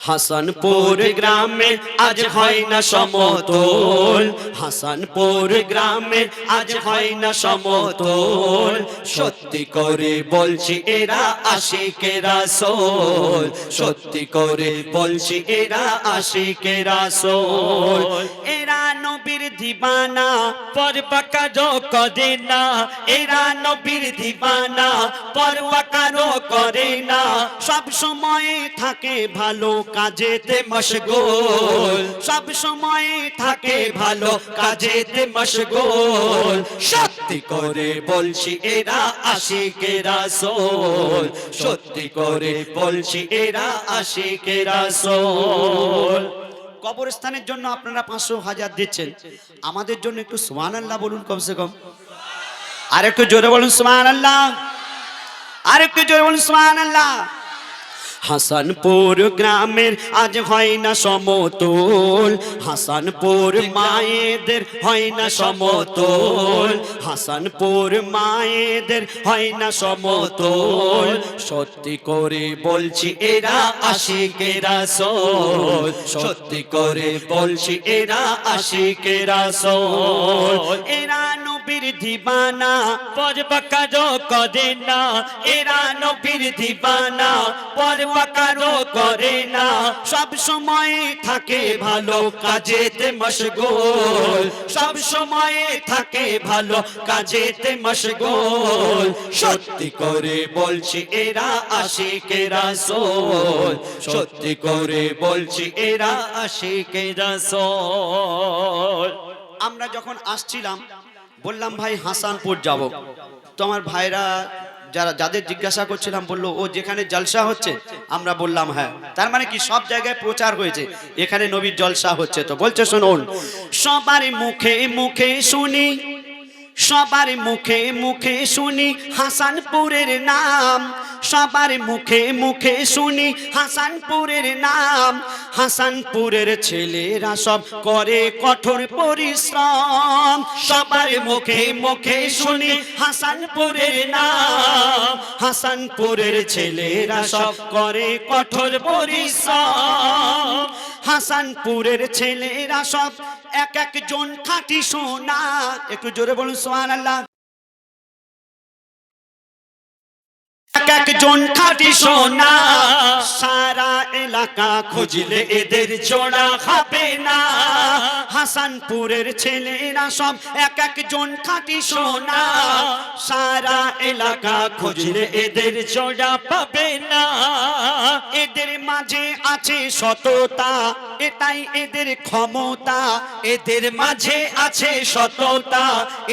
হাসানপুর গ্রামে আজ হয় না সমতল, হাসানপুর গ্রামে আজ হয় না সমতল। সত্যি করে বলছি এরা আশিকে রাসূল, সত্যি করে বলছি এরা আশিকে রাসূল। এরা নবীর দিবানা পরওয়া কারো করে না, এরা নবীর দিবানা পরওয়া কারো করে না। সব সময় থাকে ভালো কাজেতে মশগুল, সব সময় থাকে ভালো কাজেতে মশগুল। সত্যি করে বলছি এরা আশিকে রাসূল, সত্যি করে বলছি এরা আশিকে রাসূল। কবরস্থানের জন্য আপনারা 500,000 দিচ্ছেন, আমাদের জন্য একটু সুবহানাল্লাহ বলুন কমসে কম। আর একটু জোরে বলুন সুবহানাল্লাহ, আর একটু জোরে বলুন সুবহানাল্লাহ। হাসানপুর গ্রামের আজ হয় না সমতল, হাসানপুর মায়েদের হয় না সমতল, হাসানপুর মায়েদের হয় না সমতল। সত্যি করে বলছি এরা আশিকে রাসূল, সত্যি করে বলছি এরা আশিকে রাসূল। এরা নবীর দিবানা পরওয়া কারো করে না, এরা নবীর দিবানা পরওয়া কারো করে না। সব সময় থাকে ভালো কাজেতে মশগুল, সব সময় থাকে ভালো কাজেতে মশগুল। সত্যি করে বলছি এরা আশিকে রাসূল, সত্যি করে বলছি এরা আশিকে রাসূল। আমরা যখন আসছিলাম বললাম ভাই হাসানপুর যাব, তো আমার ভাইরা যাদের জিজ্ঞাসা করছিলাম বললো ও যেখানে জলসা হচ্ছে, আমরা বললাম হ্যাঁ। তার মানে কি সব জায়গায় প্রচার হয়েছে এখানে নবীর জলসা হচ্ছে। তো বলছে শুনুন, সবার মুখে মুখে শুনি, সবার মুখে মুখে শুনি হাসানপুরের নাম, সবার মুখে মুখে শুনি হাসানপুরের নাম। হাসানপুরের ছেলেরা সব করে কঠোর পরিশ্রম, সবার মুখে মুখে শুনি হাসানপুরের নাম। হাসানপুরের ছেলেরা সব করে কঠোর পরিশ্রম, হাসানপুরের ছেলেরা সব এক একজন খাঁটি সোনা। একটু জোরে বলুন সুবহানাল্লাহ। একজন খাঁটি সোনা, সারা এলাকা খুঁজলে এদের জোড়া হবে না। হাসানপুরের ছেলেরা সব এক একজন খাঁটি সোনা, সারা এলাকা খুঁজলে এদের জোড়া পাবে না। এদের মাঝে আছে সততা, এটাই এদের ক্ষমতা, এদের মাঝে আছে সততা,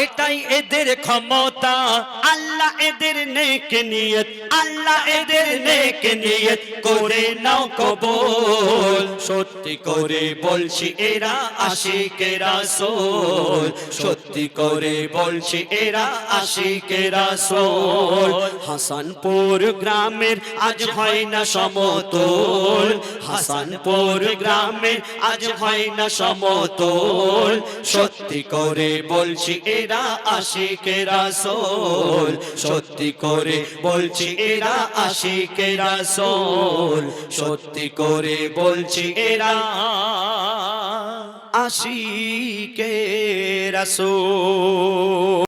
এটাই এদের ক্ষমতা। আল্লাহ এদের নেক নিয়ত, আল্লাহ এদের নেক নিয়ত করে নাও কবুল। সত্যি করে বলছি এরা আশিকে রাসূল, সত্যি করে বলছি এরা আশিকে রাসূল। হাসানপুর গ্রামের আজ হয় না সমতল, হাসানপুর গ্রামের আজ হয় না সমতল। সত্যি করে বলছি এরা আশিকে রাসূল, সত্যি করে বলছি এরা আশিকে রাসূল, সত্যি করে বলছি এরা আশিকে রাসূল।